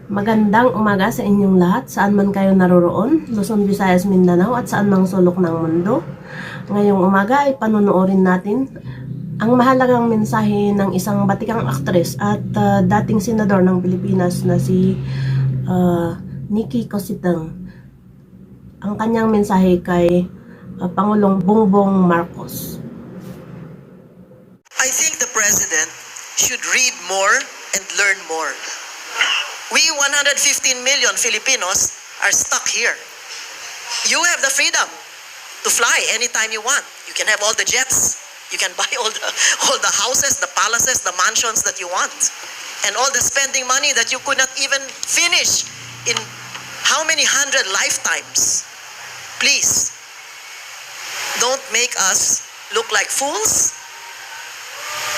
Magandang umaga sa inyong lahat, saan man kayo naroroon, Luzon, Visayas, Mindanao at saan mang sulok ng mundo. Ngayong umaga ay panonoorin natin ang mahalagang mensahe ng isang batikang aktres at dating senador ng Pilipinas na si Nikki Cositang. Ang kanyang mensahe kay Pangulong Bongbong Marcos. I think the President should read more and learn more. We 115 million Filipinos are stuck here. You have the freedom to fly anytime you want. You can have all the jets. You can buy all the houses, the palaces, the mansions that you want. And all the spending money that you could not even finish in how many hundred lifetimes. Please, don't make us look like fools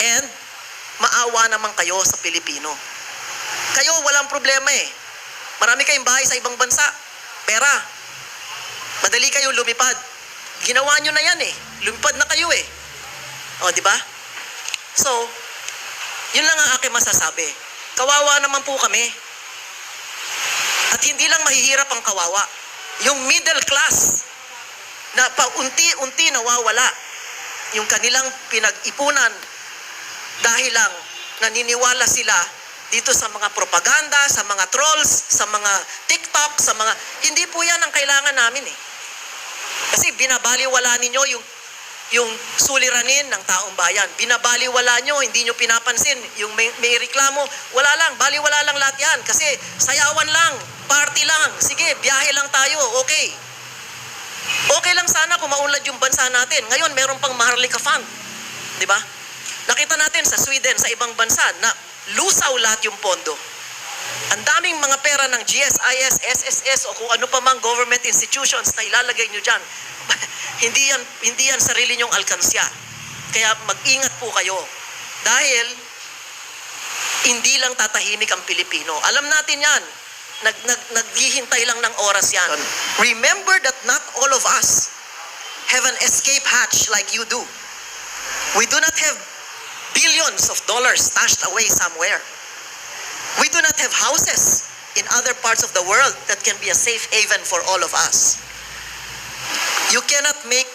and maawa naman kayo sa Pilipino. Kayo, walang problema eh. Marami kayong bahay sa ibang bansa. Pera. Madali kayong lumipad. Ginawa nyo na yan eh. Lumipad na kayo eh. O, di ba? So, yun lang ang aking masasabi. Kawawa naman po kami. At hindi lang mahihirap ang kawawa. Yung middle class na paunti-unti nawawala. Yung kanilang pinag-ipunan dahil lang naniniwala sila dito sa mga propaganda, sa mga trolls, sa mga TikTok, sa mga... Hindi po yan ang kailangan namin eh. Kasi binabaliwala ninyo yung suliranin ng taong bayan. Binabaliwala nyo, hindi nyo pinapansin. Yung may reklamo, wala lang, baliwala lang lahat yan. Kasi sayawan lang, party lang, sige, biyahe lang tayo, okay. Okay lang sana kung maunlad yung bansa natin. Ngayon, meron pang Maharlika Fund. Di ba? Nakita natin sa Sweden, sa ibang bansa, na lusaw lahat yung pondo. Ang daming mga pera ng GSIS, SSS o kung ano pa mang government institutions na ilalagay nyo dyan. hindi yan sarili nyong alkansya. Kaya mag-ingat po kayo. Dahil hindi lang tatahimik ang Pilipino. Alam natin yan. Naghihintay lang ng oras yan. Remember that not all of us have an escape hatch like you do. We do not have billions of dollars stashed away somewhere. We do not have houses in other parts of the world that can be a safe haven for all of us. You cannot make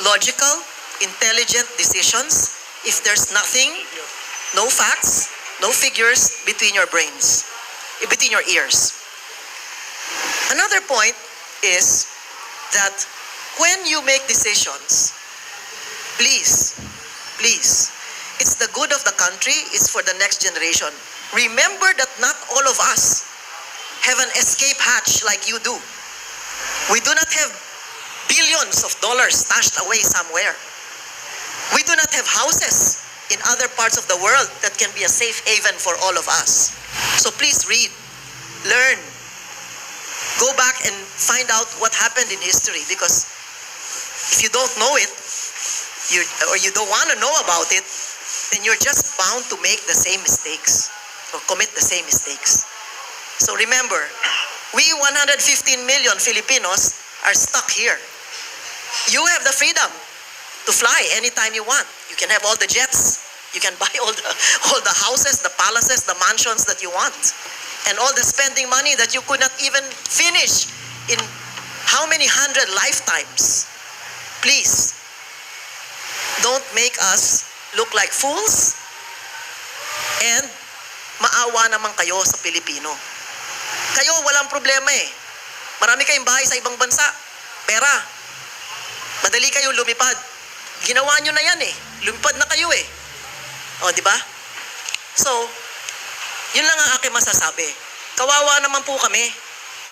logical, intelligent decisions if there's nothing, no facts, no figures between your brains, between your ears. Another point is that when you make decisions, please, it's the good of the country, it's for the next generation. Remember that not all of us have an escape hatch like you do. We do not have billions of dollars stashed away somewhere. We do not have houses in other parts of the world that can be a safe haven for all of us. So please read, learn, go back and find out what happened in history, because if you don't know it, or you don't want to know about it, then you're just bound to make the same mistakes or commit the same mistakes. So remember, we 115 million Filipinos are stuck here. You have the freedom to fly anytime you want. You can have all the jets. You can buy all the houses, the palaces, the mansions that you want. And all the spending money that you could not even finish in how many hundred lifetimes. Please, don't make us look like fools and maawa naman kayo sa Pilipino. Kayo, walang problema eh. Marami kayong bahay sa ibang bansa. Pera. Madali kayong lumipad. Ginawa nyo na yan eh. Lumipad na kayo eh. O, di ba? So, yun lang ang aking masasabi. Kawawa naman po kami.